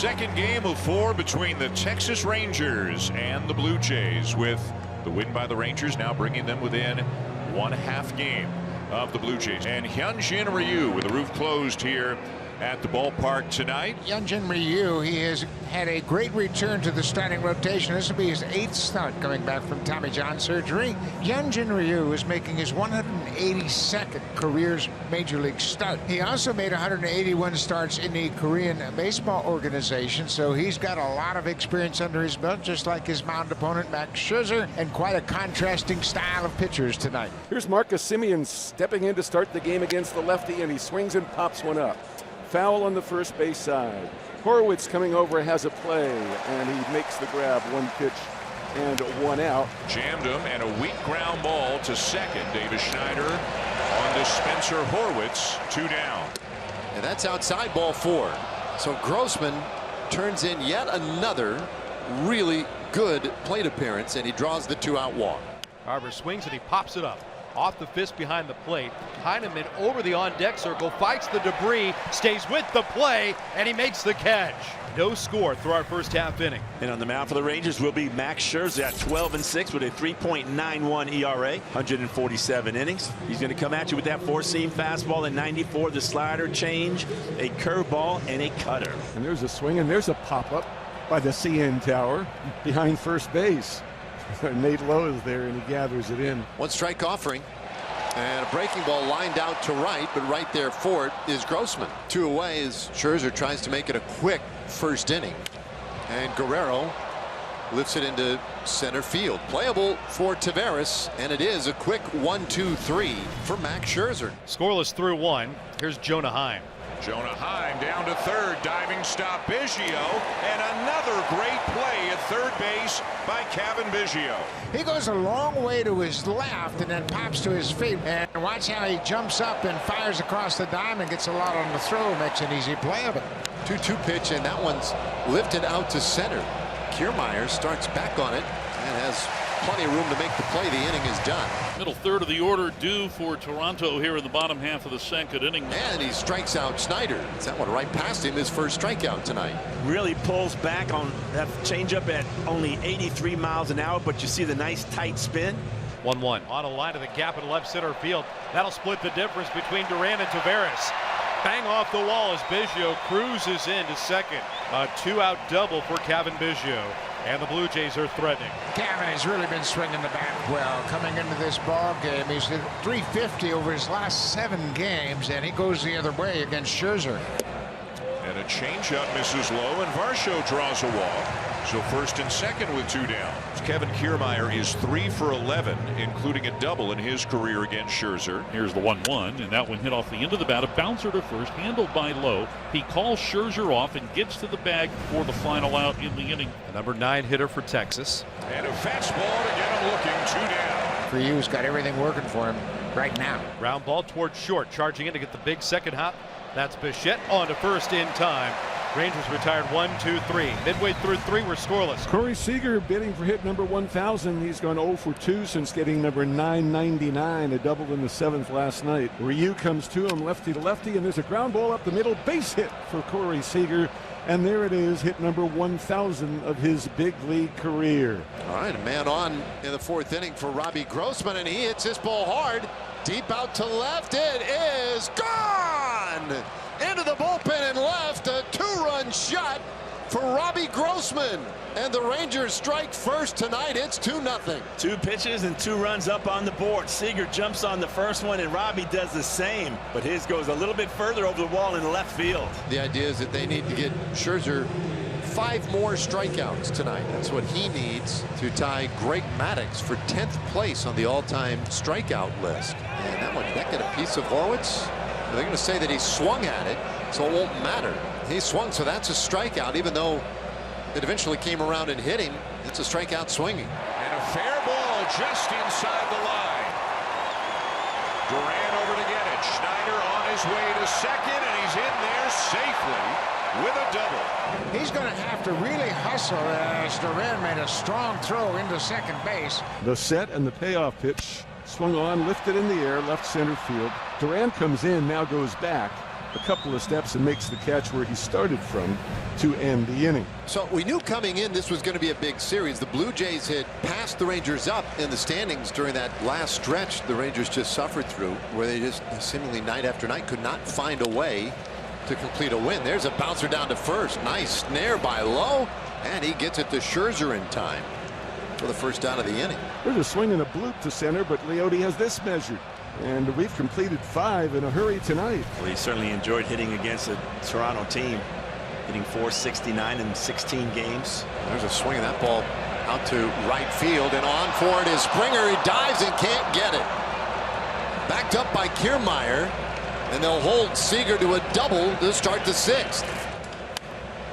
second game of 4 between the Texas Rangers and the Blue Jays, with the win by the Rangers now bringing them within 1/2 game of the Blue Jays. And Hyunjin Ryu with the roof closed here at the ballpark tonight. Hyunjin Ryu, he has had a great return to the starting rotation. This will be his 8th start coming back from Tommy John surgery. Hyunjin Ryu is making his 182nd career major league start. He also made 181 starts in the Korean baseball organization, so he's got a lot of experience under his belt, just like his mound opponent Max Scherzer, and quite a contrasting style of pitchers tonight. Here's Marcus Semien stepping in to start the game against the lefty, and he swings and pops one up. Foul on the first base side. Horwitz coming over has a play, and he makes the grab. 1 pitch and 1 out. Jammed him, and a weak ground ball to second. Davis Schneider on to Spencer Horwitz. 2 down. And that's outside, ball 4. So Grossman turns in yet another really good plate appearance, and he draws the 2-out walk. Harper swings and he pops it up. Off the fist behind the plate. Heineman over the on-deck circle, fights the debris, stays with the play, and he makes the catch. No score through our first half inning. And on the mound for the Rangers will be Max Scherzer at 12-6 with a 3.91 ERA, 147 innings. He's going to come at you with that 4-seam fastball in 94, the slider, change, a curveball, and a cutter. And there's a swing, and there's a pop-up by the CN Tower behind first base. Nate Lowe is there, and he gathers it in. 1 strike offering, and a breaking ball lined out to right, but right there for it is Grossman. 2 away as Scherzer tries to make it a quick first inning, and Guerrero lifts it into center field. Playable for Taveras, and it is a quick 1-2-3 for Max Scherzer. Scoreless through 1. Here's Jonah Heim. Jonah Heim down to third, diving stop Biggio, and another great play at third base by Kevin Biggio. He goes a long way to his left and then pops to his feet. And watch how he jumps up and fires across the diamond, gets a lot on the throw, makes an easy play of it. 2-2 pitch, and that one's lifted out to center. Kiermaier starts back on it and has plenty of room to make the play. The inning is done. Middle third of the order due for Toronto here in the bottom half of the second inning. And he strikes out Schneider. That one right past him, his first strikeout tonight. Really pulls back on that changeup at only 83 miles an hour, but you see the nice tight spin. 1-1 on a line to the gap in left center field. That'll split the difference between Duran and Taveras. Bang off the wall as Biggio cruises into second. A 2-out double for Kevin Biggio. And the Blue Jays are threatening. Kevin has really been swinging the bat well coming into this ball game. He's hit .350 over his last 7 games, and he goes the other way against Scherzer. And a changeup misses low, and Varsho draws a walk. So first and second with 2 down. Kevin Kiermaier is 3 for 11, including a double in his career against Scherzer. Here's the 1-1, and that one hit off the end of the bat. A bouncer to first, handled by Lowe. He calls Scherzer off and gets to the bag for the final out in the inning. The number 9 hitter for Texas. And a fastball to get him looking. 2 down. Ryu's got everything working for him right now. Ground ball towards short, charging in to get the big second hop. That's Bichette on to first in time. Rangers retired 1-2-3. Midway through 3, we're scoreless. Corey Seager bidding for hit number 1,000. He's gone 0 for 2 since getting number 999, a double in the 7th last night. Ryu comes to him lefty to lefty, and there's a ground ball up the middle, base hit for Corey Seager. And there it is, hit number 1,000 of his big league career. All right, a man on in the 4th inning for Robbie Grossman, and he hits this ball hard. Deep out to left, it is gone! Into the bullpen and left, a 2-run shot for Robbie Grossman. And the Rangers strike first tonight. It's 2-0. 2 pitches and 2 runs up on the board. Seager jumps on the first one, and Robbie does the same, but his goes a little bit further over the wall in left field. The idea is that they need to get Scherzer 5 more strikeouts tonight. That's what he needs to tie Greg Maddux for 10th place on the all-time strikeout list. And that one, did that get a piece of Horwitz? They're going to say that he swung at it, so it won't matter. He swung, so that's a strikeout, even though it eventually came around and hit him. It's a strikeout swinging. And a fair ball just inside the line. Duran over to get it. Schneider on his way to second, and he's in there safely with a double. He's going to have to really hustle as Duran made a strong throw into second base. The set and the payoff pitch Swung on, lifted in the air, left center field. Duran comes in, now goes back a couple of steps and makes the catch where he started from to end the inning. So we knew coming in this was going to be a big series. The Blue Jays had passed the Rangers up in the standings during that last stretch the Rangers just suffered through, where they just seemingly night after night could not find a way to complete a win. There's a bouncer down to first. Nice snare by Lowe, and he gets it to Scherzer in time for the first out of the inning. There's a swing and a bloop to center, but Leote has this measured. And we've completed 5 in a hurry tonight. Well, he certainly enjoyed hitting against a Toronto team, hitting .469 in 16 games. There's a swing of that ball out to right field, and on for it is Springer. He dives and can't get it. Backed up by Kiermaier, and they'll hold Seager to a double to start the 6th.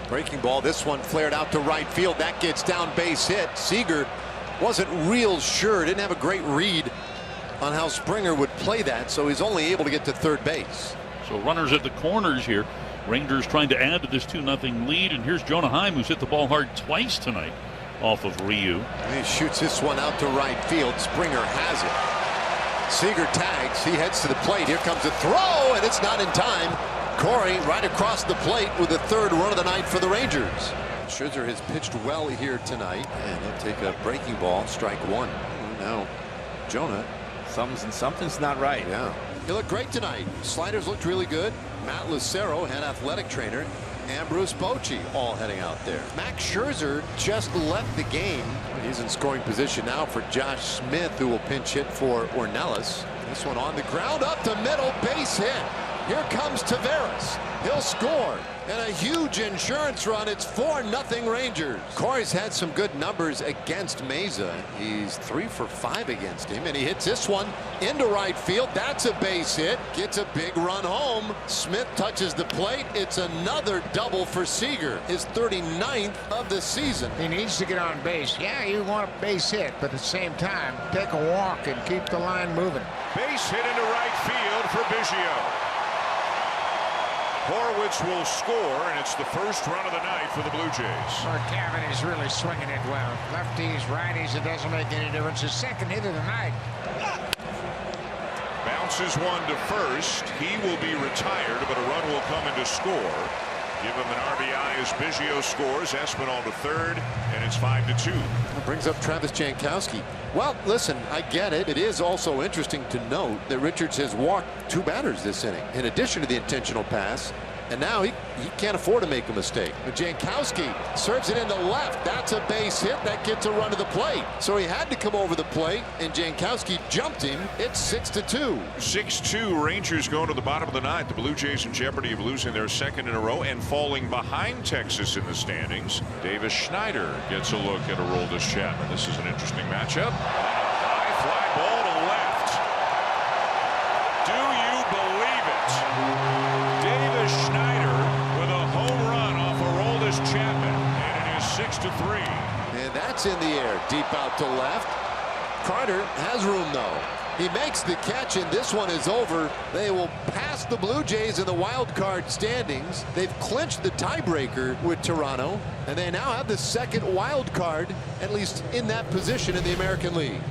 Breaking ball, this one flared out to right field. That gets down, base hit. Seager wasn't real sure, didn't have a great read on how Springer would play that, so he's only able to get to third base. So runners at the corners here. Rangers trying to add to this 2-0 lead, and here's Jonah Heim, who's hit the ball hard twice tonight off of Ryu. He shoots this one out to right field. Springer has it. Seager tags. He heads to the plate. Here comes a throw, and it's not in time. Corey right across the plate with the 3rd run of the night for the Rangers. Scherzer has pitched well here tonight, and he'll take a breaking ball, strike 1. Now Jonah. Something's not right. Yeah. He looked great tonight. Sliders looked really good. Matt Lucero, head athletic trainer, and Bruce Bochy all heading out there. Max Scherzer just left the game. He's in scoring position now for Josh Smith, who will pinch hit for Ornelas. This one on the ground, up the middle, base hit. Here comes Taveras. He'll score. And a huge insurance run. It's 4-0 Rangers. Corey's had some good numbers against Meza. He's 3 for 5 against him, and he hits this one into right field. That's a base hit. Gets a big run home. Smith touches the plate. It's another double for Seager, his 39th of the season. He needs to get on base. Yeah, you want a base hit, but at the same time, take a walk and keep the line moving. Base hit into right field for Biggio. Horwitz will score, and it's the first run of the night for the Blue Jays. Gavin is really swinging it well. Lefties, righties, it doesn't make any difference. His 2nd hit of the night. Bounces one to first. He will be retired, but a run will come in to score. Give him an RBI as Biggio scores. Espinal to 3rd, and it's 5-2. That brings up Travis Jankowski. Well, listen, I get it. It is also interesting to note that Richards has walked 2 batters this inning, in addition to the intentional pass. And now he can't afford to make a mistake. But Jankowski serves it into left. That's a base hit. That gets a run to the plate. So he had to come over the plate, and Jankowski jumped him. It's 6-2. 6-2. Rangers going to the bottom of the 9th. The Blue Jays in jeopardy of losing their 2nd in a row and falling behind Texas in the standings. Davis Schneider gets a look at Aroldis Chapman. This is an interesting matchup. High fly ball to left. Do you believe it? Davis Schneider with a home run off Aroldis Chapman, and it is 6-3. And that's in the air, deep out to left. Carter has room though. He makes the catch, and this one is over. They will pass the Blue Jays in the wild card standings. They've clinched the tiebreaker with Toronto, and they now have the 2nd wild card, at least in that position in the American League.